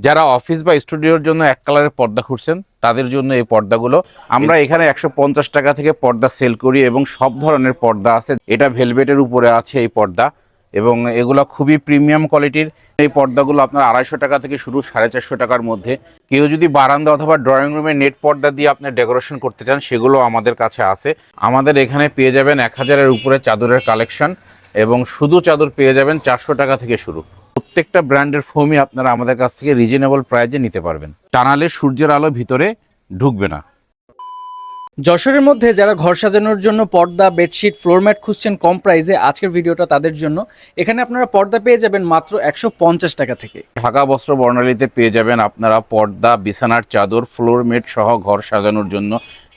যারা অফিস বা স্টুডিওর জন্য এক কালারের পর্দা খুঁজছেন তাদের জন্য এই পর্দাগুলো আমরা এখানে 150 টাকা থেকে পর্দা সেল করি এবং সব ধরনের পর্দা আছে। এটা ভেলভেটের উপরে আছে এই পর্দা এবং এগুলো খুবই প্রিমিয়াম কোয়ালিটির। এই পর্দাগুলো আপনার 250 টাকা থেকে শুরু, 450 টাকার মধ্যে। কেউ যদি বারান্দা অথবা ড্রয়িং রুমে নেট পর্দা দিয়ে আপনার ডেকোরেশন করতে চান সেগুলো আমাদের কাছে আছে। আমাদের এখানে পেয়ে যাবেন 1000-এর উপরে চাদরের কালেকশন এবং শুধু চাদর পেয়ে যাবেন 400 টাকা থেকে শুরু। প্রত্যেকটা ব্র্যান্ডের ফোমই আপনারা আমাদের কাছ থেকে রিজনেবল প্রাইজে নিতে পারবেন। টানালে সূর্যের আলো ভিতরে ঢুকবে না। যশোরের মধ্যে যারা ঘর সাজানোর জন্য পর্দা, বেডশিট, ফ্লোর ম্যাট খুঁজছেন কম প্রাইসে, আজকের ভিডিওটা তাদের জন্য। এখানে আপনারা পর্দা পেয়ে যাবেন মাত্র 150 টাকা থেকে। ঢাকা বস্ত্র বর্ণালীতে পেয়ে যাবেন আপনারা পর্দা, বিছানার চাদর, ফ্লোর ম্যাট সহ ঘর সাজানোর জন্য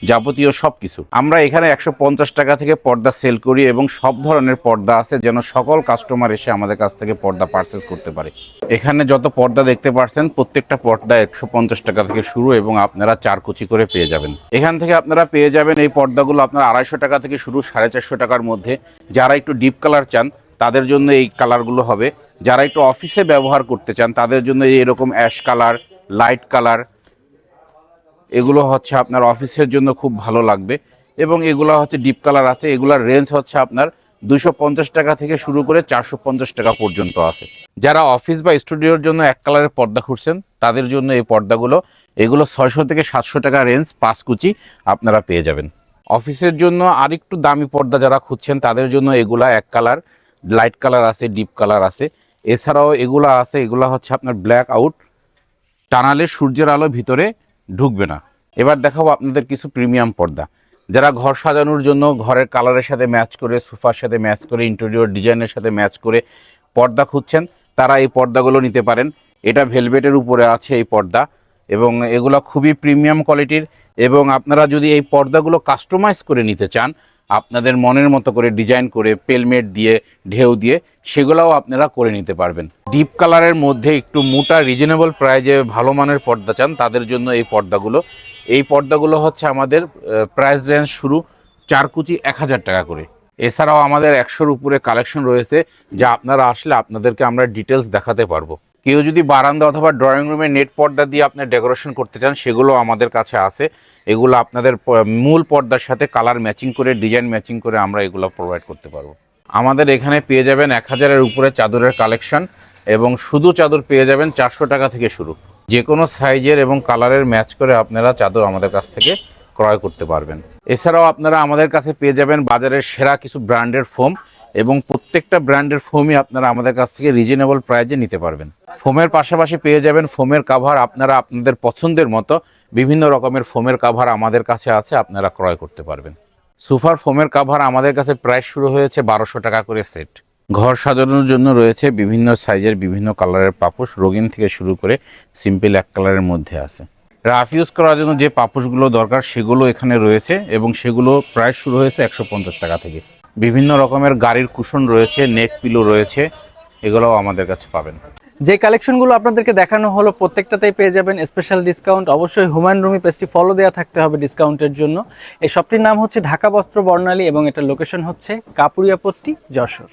যাবতীয় সব কিছু। আমরা এখানে 150 টাকা থেকে পর্দা সেল করি এবং সব ধরনের পর্দা আছে যেন সকল কাস্টমার এসে আমাদের কাছ থেকে পর্দা পারচেস করতে পারে। এখানে যত পর্দা দেখতে পাচ্ছেন প্রত্যেকটা পর্দা 150 টাকা থেকে শুরু এবং আপনারা 4 কুচি করে পেয়ে যাবেন। এখান থেকে আপনারা পেয়ে যাবেন এই পর্দাগুলো আপনার 250 টাকা থেকে শুরু, 450 টাকার মধ্যে। যারা একটু ডিপ কালার চান তাদের জন্য এই কালারগুলো হবে। যারা একটু অফিসে ব্যবহার করতে চান তাদের জন্য এরকম অ্যাশ কালার, লাইট কালার, এগুলো হচ্ছে আপনার অফিসের জন্য খুব ভালো লাগবে। এবং এগুলো হচ্ছে ডিপ কালার আছে। এগুলোর রেঞ্জ হচ্ছে আপনার 250 টাকা থেকে শুরু করে 450 টাকা পর্যন্ত আছে। যারা অফিস বা স্টুডিওর জন্য এক কালারের পর্দা খুঁজছেন তাদের জন্য এই পর্দাগুলো, এগুলো 600 থেকে 700 টাকা রেঞ্জ, 5 কুচি আপনারা পেয়ে যাবেন। অফিসের জন্য আরেকটু দামি পর্দা যারা খুঁজছেন তাদের জন্য এগুলা এক কালার, লাইট কালার আছে, ডিপ কালার আছে। এছাড়াও এগুলা আছে, এগুলা হচ্ছে আপনার ব্ল্যাক আউট, টানালে সূর্যের আলো ভিতরে ঢুকবে না। এবার দেখাবো আপনাদের কিছু প্রিমিয়াম পর্দা। যারা ঘর সাজানোর জন্য ঘরের কালারের সাথে ম্যাচ করে, সোফার সাথে ম্যাচ করে, ইন্টেরিয়র ডিজাইনের সাথে ম্যাচ করে পর্দা খুঁজছেন তারা এই পর্দাগুলো নিতে পারেন। এটা ভেলভেটের উপরে আছে এই পর্দা এবং এগুলো খুবই প্রিমিয়াম কোয়ালিটির। এবং আপনারা যদি এই পর্দাগুলো কাস্টমাইজ করে নিতে চান, আপনাদের মনের মতো করে ডিজাইন করে পেলমেট দিয়ে, ঢেউ দিয়ে, সেগুলোও আপনারা করে নিতে পারবেন। ডিপ কালারের মধ্যে একটু মোটা রিজনেবল প্রাইজে ভালো মানের পর্দা চান তাদের জন্য এই পর্দাগুলো। এই পর্দাগুলো হচ্ছে আমাদের প্রাইস রেঞ্জ শুরু 4 কুচি 1000 টাকা করে। এছাড়াও আমাদের 100-র উপরে কালেকশন রয়েছে যা আপনারা আসলে আপনাদেরকে আমরা ডিটেলস দেখাতে পারবো। কেউ যদি বারান্দা অথবা ড্রয়িং রুমে নেট পর্দা দিয়ে আপনার ডেকোরেশন করতে চান সেগুলো আমাদের কাছে আছে। এগুলো আপনাদের মূল পর্দার সাথে কালার ম্যাচিং করে, ডিজাইন ম্যাচিং করে আমরা এগুলো প্রোভাইড করতে পারবো। আমাদের এখানে পেয়ে যাবেন 1000-এর উপরে চাদরের কালেকশন এবং শুধু চাদর পেয়ে যাবেন 400 টাকা থেকে শুরু। যে কোনো সাইজের এবং কালারের ম্যাচ করে আপনারা চাদর আমাদের কাছ থেকে ক্রয় করতে পারবেন। এছাড়াও আপনারা আমাদের কাছে পেয়ে যাবেন বাজারের সেরা কিছু ব্র্যান্ডের ফোম এবং প্রত্যেকটা ব্র্যান্ডের ফোমই আপনারা আমাদের কাছ থেকে রিজনেবল প্রাইজে নিতে পারবেন। ফোমের পাশাপাশি পেয়ে যাবেন ফোমের কাভার। আপনারা আপনাদের পছন্দের মতো বিভিন্ন রকমের ফোমের কাভার আমাদের কাছে আছে, আপনারা ক্রয় করতে পারবেন। সোফার ফোমের কাভার আমাদের কাছে প্রাইস শুরু হয়েছে 1200 টাকা করে সেট। ঘর সাজানোর জন্য রয়েছে বিভিন্ন সাইজের, বিভিন্ন কালারের পাপোশ, রঙিন থেকে শুরু করে সিম্পল এক কালারের মধ্যে আছে। রাফ ইউজ করার জন্য যে পাপোশগুলো দরকার সেগুলো এখানে রয়েছে এবং সেগুলো প্রাইস শুরু হয়েছে 150 টাকা থেকে। বিভিন্ন রকমের গাড়ির কুশন রয়েছে, নেক পিলো রয়েছে, এগুলোও আমাদের কাছে পাবেন। যে কালেকশনগুলো আপনাদেরকে দেখানো হলো প্রত্যেকটাতেই পেয়ে যাবেন স্পেশাল ডিসকাউন্ট। অবশ্যই হুমায়ুন রুমি পেজটি ফলো দেওয়া থাকতে হবে ডিসকাউন্টের জন্য। এই শপটির নাম হচ্ছে ঢাকা বস্ত্র বর্ণালী এবং এটার লোকেশন হচ্ছে কাপুরিয়াপট্টি, যশোর।